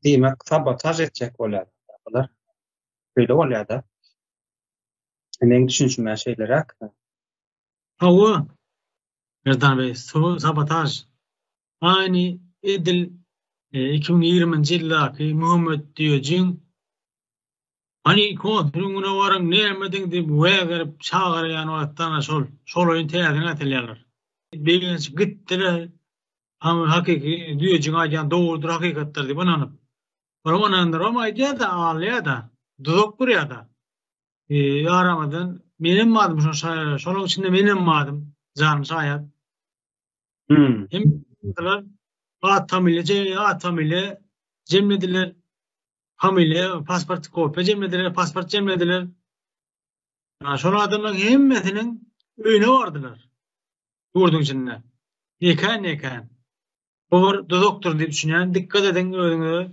diýmek sabotaj etjek bolýar. Bular öyle bolýar da. Meň düşünýärem şeýlerek. Hawa Erdan Bey, sabotaj. Aynı edil 2020-nji ýyldaky Muhammed diýejiň hani kontrolüne waran nämediň diýip wägerip çağırýan wagtdan şol oýun täzeni atalýarlar. Beýlenç gitdiler. Ama hakiki diýejiň aýdan dogrudur hakykatlar diýip ananyp. Romanandyr ama aýdýar da alýar da. Duzak gurýar da. Aramadan menem madym şonuň içinde menem madym janyň şaýat. Hem diler atamile jemlediler. Hamile pasport kopya jemlediler, pasport jemlediler. Şol adamlaryň hemmetiniň öýüne bardylar. Gurduň içinde. Ekan. Olur doktor diýip düşünýän, dikkat edin özüňe.